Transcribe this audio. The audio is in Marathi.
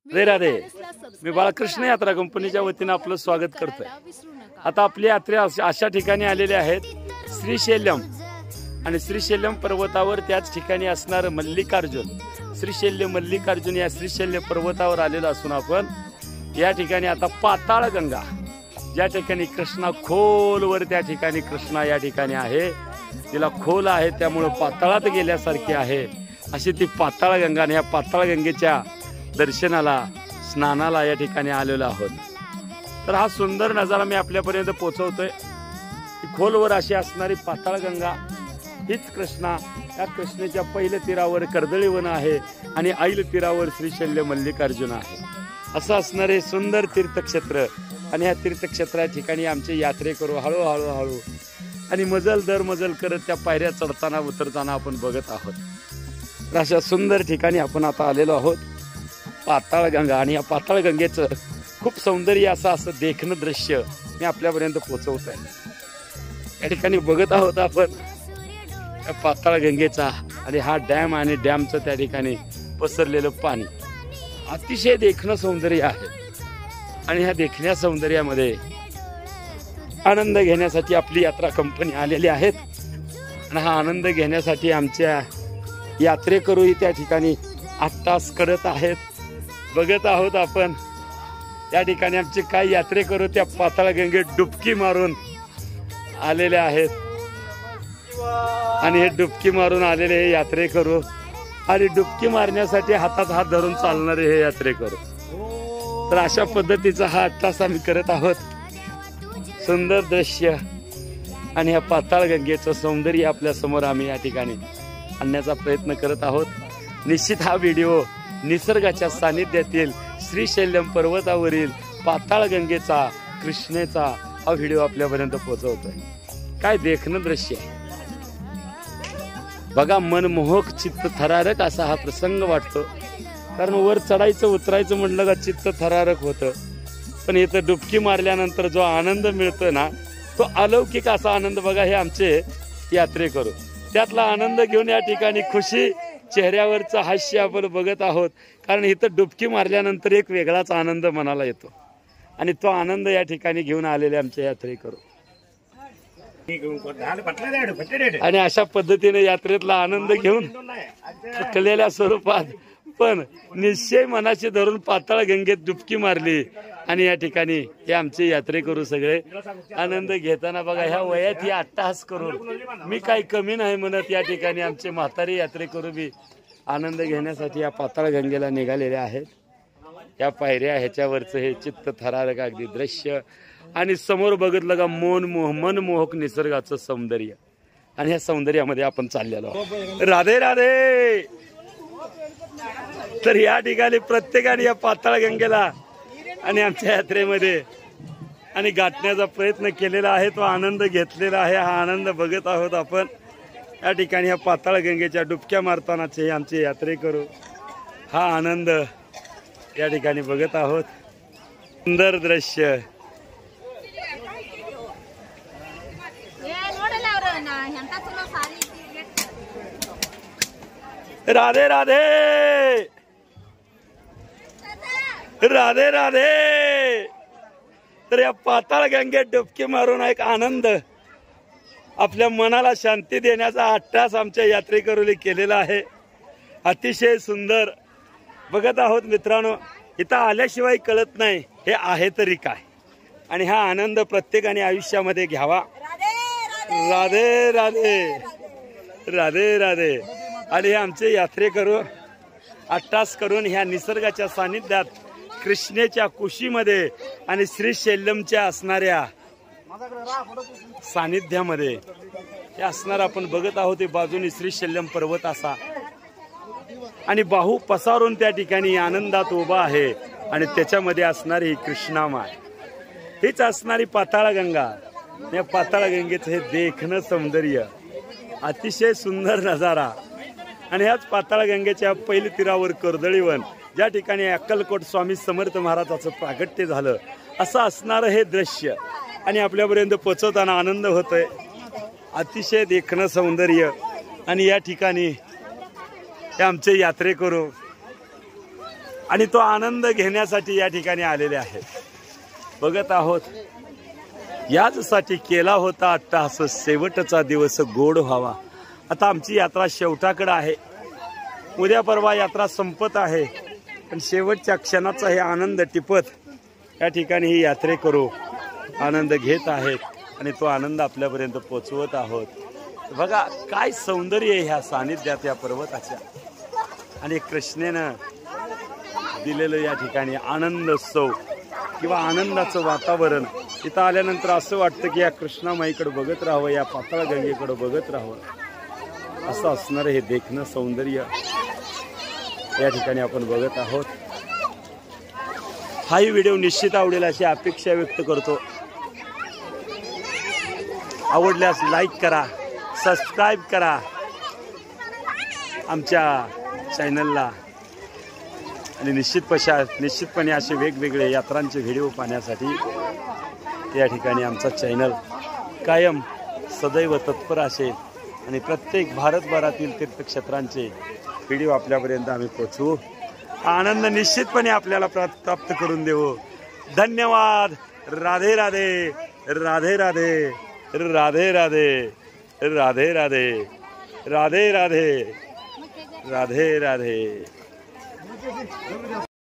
राधे राधे. मी बाळकृष्ण यात्रा कंपनीच्या वतीने आपलं स्वागत करतोय. आता आपली यात्रा अशा ठिकाणी आलेले आहेत श्रीशैल्यम आणि श्रीशैल्यम पर्वतावर त्याच ठिकाणी असणार मल्लिकार्जुन. श्रीशैल्य मल्लिकार्जुन या श्रीशैल्य पर्वतावर आलेलो असून आपण या ठिकाणी आता पाताळ गंगा ज्या ठिकाणी कृष्णा खोलवर त्या ठिकाणी कृष्णा या ठिकाणी आहे, तिला खोल आहे त्यामुळे पाताळात गेल्यासारखी आहे अशी ती पाताळ गंगा. आणि या पाताळ गंगेच्या दर्शनाला स्नानाला या ठिकाणी आलेलो आहोत. तर हा सुंदर नजारा मी आपल्यापर्यंत पोहोचवतोय. खोलवर अशी असणारी पाताळ गंगा हीच कृष्णा. या कृष्णेच्या पहिल्या तीरावर कर्दळी वन आहे आणि ऐल तीरावर श्रीशैल्य मल्लिकार्जुन आहे. असं असणारे सुंदर तीर्थक्षेत्र. आणि ह्या तीर्थक्षेत्रा ठिकाणी आमचे यात्रेकरू हळूहळू आणि मजल दर मजल करत त्या पायऱ्या चढताना उतरताना आपण बघत आहोत. तर अशा सुंदर ठिकाणी आपण आता आलेलो आहोत पाताळ गंगा. आणि या पाताळ गंगेचं खूप सौंदर्य असं देखणं दृश्य मी आपल्यापर्यंत पोहोचवत आहे. या ठिकाणी बघत आहोत आपण पाताळ गंगेचा आणि हा डॅम आणि डॅमचं त्या ठिकाणी पसरलेलं पाणी अतिशय देखणं सौंदर्य आहे. आणि ह्या देखण्या सौंदर्यामध्ये आनंद घेण्यासाठी आपली यात्रा कंपनी आलेली आहेत. आणि हा आनंद घेण्यासाठी आमच्या यात्रेकरूही त्या ठिकाणी 8 तास करत आहेत. बघत आहोत आपण या ठिकाणी आमचे काही यात्रेकरू त्या पाताळ गंगेत डुबकी मारून आलेले आहेत. आणि हे डुबकी मारून आलेले हे यात्रेकरू आणि डुबकी मारण्यासाठी हातात हात धरून चालणारे हे यात्रेकरू. तर अशा पद्धतीचा हा 8 तास आम्ही करत आहोत. सुंदर दृश्य आणि या पाताळ गंगेचं सौंदर्य आपल्या समोर आम्ही या ठिकाणी आणण्याचा प्रयत्न करत आहोत. निश्चित हा व्हिडिओ निसर्गाच्या सानिध्यातील श्रीशैल्यम पर्वतावरील पाताळ गंगेचा कृष्णेचा हा व्हिडिओ आपल्यापर्यंत पोहोचवतोय. काय देखणं दृश्य आहे बघा. मनमोहक चित्त थरारक असा हा प्रसंग वाटतो. कारण वर चढायचं उतरायचं म्हटलं का चित्त थरारक होतं. पण इथं डुबकी मारल्यानंतर जो आनंद मिळतो ना तो अलौकिक असा आनंद बघा. हे आमचे यात्रेकरू त्यातला आनंद घेऊन या ठिकाणी खुशी चेहऱ्यावरचं हास्य आपण बघत आहोत. कारण इथं डुबकी मारल्यानंतर एक वेगळाच आनंद मनाला येतो आणि तो आनंद या ठिकाणी घेऊन आलेले आमचे यात्रेकरू. आणि अशा पद्धतीने यात्रेतला आनंद घेऊन थकलेल्या स्वरूपात पण निश्चय मनाशी धरून पाताळ गंगेत डुबकी मारली. आणि या ठिकाणी हे आमचे यात्रेकरू सगळे आनंद घेताना बघा. ह्या वयात ही अट्टहास करून मी काही कमी नाही म्हणत या ठिकाणी आमचे म्हातारे यात्रेकरू बी आनंद घेण्यासाठी या पाताळ गंगेला निघालेले आहेत. या पायऱ्या ह्याच्यावरचं हे चित्त थरारक अगदी दृश्य आणि समोर बघितलं का मनमोहक निसर्गाचं सौंदर्य. आणि ह्या सौंदर्यामध्ये आपण चाललेलो आहोत. राधे राधे. तर या ठिकाणी प्रत्येकाने या पाताळ गंगेला आणि आमच्या यात्रेमध्ये आणि गाठण्याचा प्रयत्न केलेला आहे. तो आनंद घेतलेला आहे. हा आनंद बघत आहोत आपण या ठिकाणी या पाताळ गंगेच्या डुबक्या मारतानाचे आमचे यात्रेकरू हा आनंद या ठिकाणी बघत आहोत. सुंदर दृश्य. राधे राधे. राधे राधे. तर या पाताळ गंगेत डुबकी मारून एक आनंद आपल्या मनाला शांती देण्याचा 8 तास आमच्या यात्रेकरूने केलेला आहे. अतिशय सुंदर बघत आहोत मित्रांनो. इथं आल्याशिवाय कळत नाही हे आहे तरी काय. आणि हा आनंद प्रत्येकाने आयुष्यामध्ये घ्यावा. राधे राधे. राधे राधे. आणि हे आमचे यात्रेकरू 8 तास करून ह्या निसर्गाच्या सानिध्यात कृष्णेच्या कुशीमध्ये आणि श्रीशैल्यमच्या असणाऱ्या सानिध्यामध्ये हे असणार आपण बघत आहोत. बाजूने श्रीशैल्यम पर्वत असा आणि बाहू पसारून त्या ठिकाणी आनंदात उभा आहे. आणि त्याच्यामध्ये असणारी ही कृष्णामाय हीच असणारी पाताळ गंगा. या पाताळ गंगेचं हे देखणं सौंदर्य अतिशय सुंदर नजारा. आणि ह्याच पाताळ गंगेच्या पहिल्या तीरावर कर्दळी वन ज्या ठिकाणी अक्कलकोट स्वामी समर्थ महाराजाचं प्रागट्य झालं असं असणारं हे दृश्य. आणि आपल्यापर्यंत पोचवताना आनंद होतोय. अतिशय देखणं सौंदर्य. आणि या ठिकाणी हे आमचे यात्रेकरू आणि तो आनंद घेण्यासाठी या ठिकाणी आलेले आहेत. बघत आहोत याचसाठी केला होता अट्टहास, शेवटचा दिवस गोड व्हावा. आता आमची यात्रा शेवटाकडे आहे. उद्या परवा यात्रा संपत आहे, पण शेवटच्या क्षणाचा हे आनंद टिपत या ठिकाणी ही यात्रेकरू आनंद घेत आहेत आणि तो आनंद आपल्यापर्यंत पोचवत आहोत. बघा काय सौंदर्य आहे ह्या सानिध्यात या पर्वताच्या, आणि कृष्णेनं दिलेलं या ठिकाणी आनंदोत्सव किंवा आनंदाचं वातावरण. इथं आल्यानंतर असं वाटतं की या कृष्णामाईकडे बघत राहावं, या पाताळ गंगेकडे बघत राहावं. असं असणारं हे देखणं सौंदर्य या ठिकाणी आपण बघत आहोत. हाही व्हिडिओ निश्चित आवडेल अशी अपेक्षा व्यक्त करतो. आवडल्यास लाईक करा, सबस्क्राईब करा आमच्या चॅनलला, आणि निश्चितपणे असे वेगवेगळे यात्रांचे व्हिडिओ पाहण्यासाठी या ठिकाणी आमचा चॅनल कायम सदैव तत्पर असेल आणि प्रत्येक भारतभरातील तीर्थक्षेत्रांचे व्हिडिओ आपल्यापर्यंत आम्ही पोचवू. आनंद निश्चितपणे आपल्याला प्राप्त करून देऊ. धन्यवाद. राधे राधे राधे राधे राधे राधे राधे राधे राधे राधे राधे राधे.